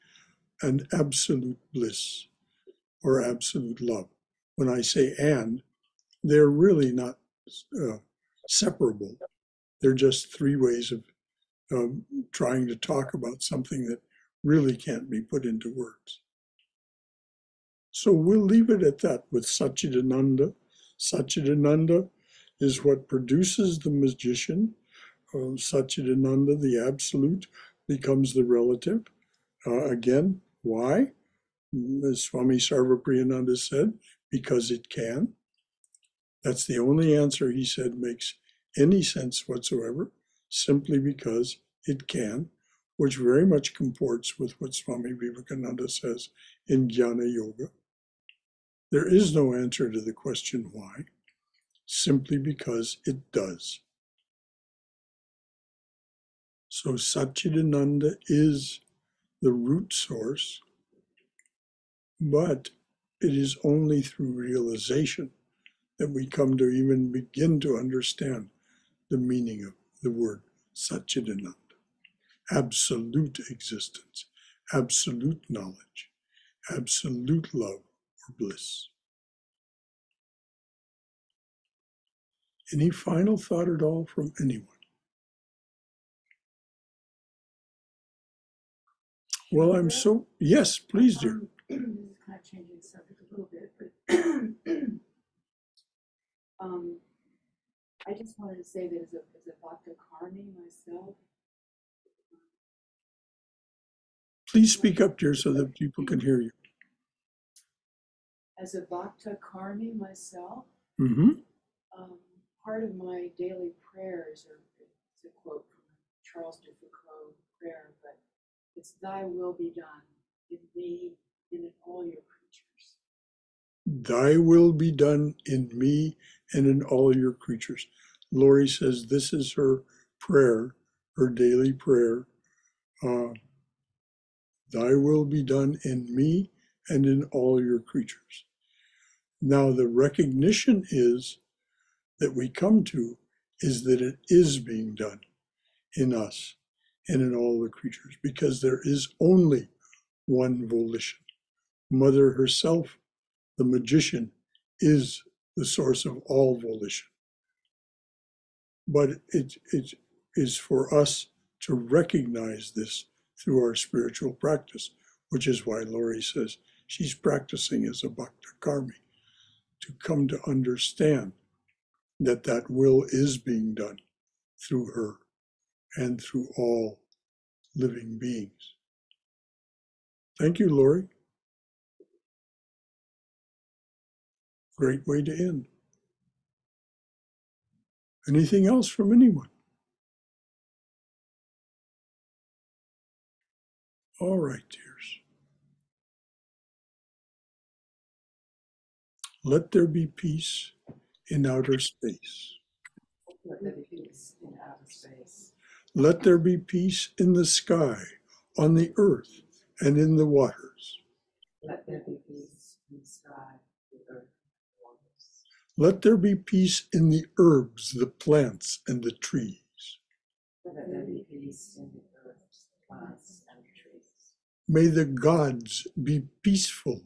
Speaker 1: and absolute bliss, or absolute love. When I say and, they're really not separable. They're just three ways of trying to talk about something that really can't be put into words. So we'll leave it at that with Satchidananda. Satchidananda is what produces the magician. Satchidananda, the absolute, becomes the relative. Again, why? As Swami Sarvapriyananda said, because it can. That's the only answer, he said, makes any sense whatsoever, simply because it can, which very much comports with what Swami Vivekananda says in Jnana Yoga. There is no answer to the question why, simply because it does. So Satchidananda is the root source, but it is only through realization that we come to even begin to understand the meaning of the word Satchidananda. Absolute existence, absolute knowledge, absolute love or bliss. Any final thought at all from anyone? Well, I'm so, yes, please, dear.
Speaker 5: This is kind of changing the subject a little bit, but I just wanted to say that as a bhakta karmi myself.
Speaker 1: Please speak up, dear, so that people can hear you.
Speaker 5: As a bhakta karmi myself, part of my daily prayers, or it's a quote from Charles de Foucault prayer, but it's "Thy will be done in me and in all your creatures."
Speaker 1: Thy will be done in me and in all your creatures. Lori says this is her prayer, her daily prayer. Thy will be done in me and in all your creatures. Now, the recognition is that we come to is that it is being done in us and in all the creatures, because there is only one volition. Mother herself, the magician, is the source of all volition. But it is for us to recognize this through our spiritual practice, which is why Lori says she's practicing as a bhakta karmi, to come to understand that that will is being done through her and through all living beings. Thank you, Lori. Great way to end. Anything else from anyone? All right, dears. Let there be peace in outer space.
Speaker 5: Let there be peace in outer space.
Speaker 1: Let there be peace in the sky, on the earth, and in the waters.
Speaker 5: Let there be peace in the sky, the earth, and the waters.
Speaker 1: Let there be peace in the herbs, the plants, and the trees.
Speaker 5: Let there be peace in the earth, plants, and trees.
Speaker 1: May the gods be peaceful.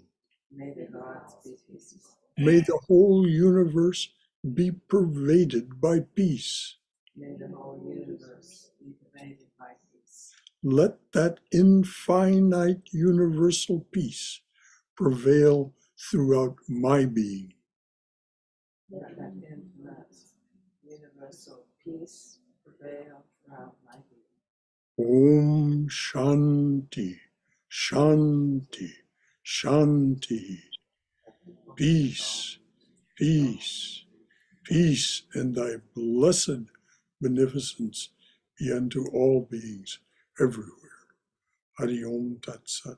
Speaker 5: May the gods be peaceful.
Speaker 1: May the whole universe be pervaded by peace.
Speaker 5: May the whole universe be pervaded by peace.
Speaker 1: Let that infinite universal peace prevail throughout my being.
Speaker 5: Let that infinite universal peace prevail throughout my being.
Speaker 1: Om Shanti, Shanti, Shanti. Peace, peace, peace, and thy blessed beneficence be unto all beings everywhere. Hari Om Tat Sat.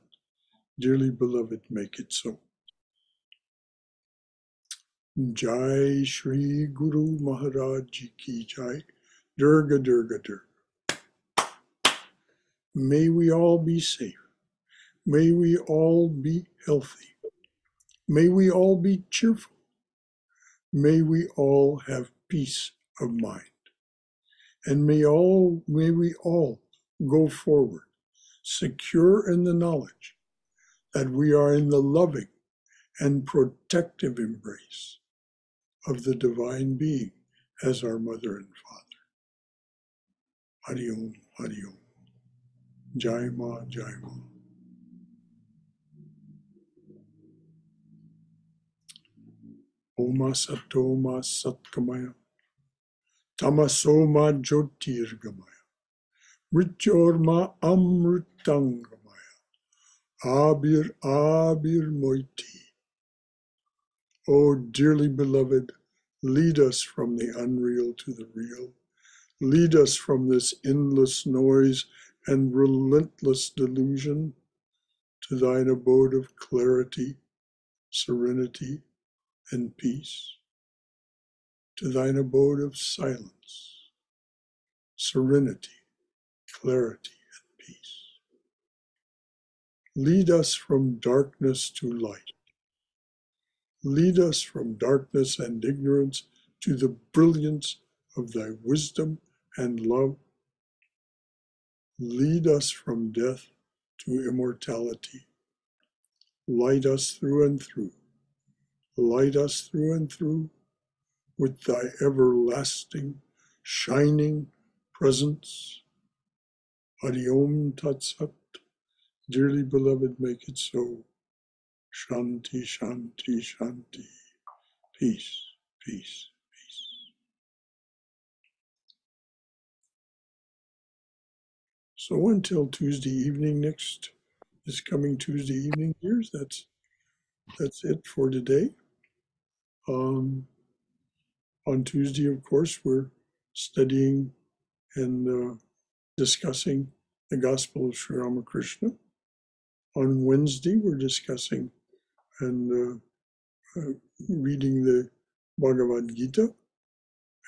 Speaker 1: Dearly beloved, make it so. Jai Shri Guru Maharaj Ji Ki Jai. Durga, Durga, Durga. May we all be safe. May we all be healthy. May we all be cheerful. May we all have peace of mind. And may we all go forward, secure in the knowledge that we are in the loving and protective embrace of the divine being as our mother and father. Hari Om, Hari Om. Jai Ma, Jai Ma. Oma Satoma Satkamaya. Tamasoma Jyotirgamaya. Mrityorma Amritangamaya. Abir Abir Moiti. O dearly beloved, lead us from the unreal to the real. Lead us from this endless noise and relentless delusion to thine abode of clarity, serenity, and peace. To thine abode of silence, serenity, clarity, and peace. Lead us from darkness to light. Lead us from darkness and ignorance to the brilliance of thy wisdom and love. Lead us from death to immortality. Light us through and through. Light us through and through. with thy everlasting, shining presence. Hari Om Tat Sat. Dearly beloved, make it so. Shanti, Shanti, Shanti. Peace, peace, peace. So until Tuesday evening this coming Tuesday evening here, that's it for today. On Tuesday, of course, we're studying and discussing the Gospel of Sri Ramakrishna. On Wednesday, we're discussing and reading the Bhagavad Gita.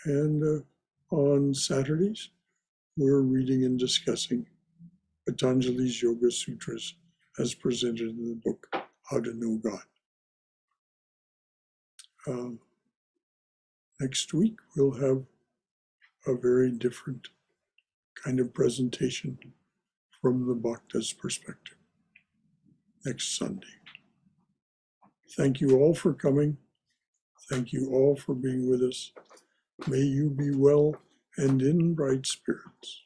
Speaker 1: And on Saturdays, we're reading and discussing Patanjali's Yoga Sutras as presented in the book, How to Know God. Next week, we'll have a very different kind of presentation from the Bhakta's perspective next Sunday. Thank you all for coming. Thank you all for being with us. May you be well and in bright spirits.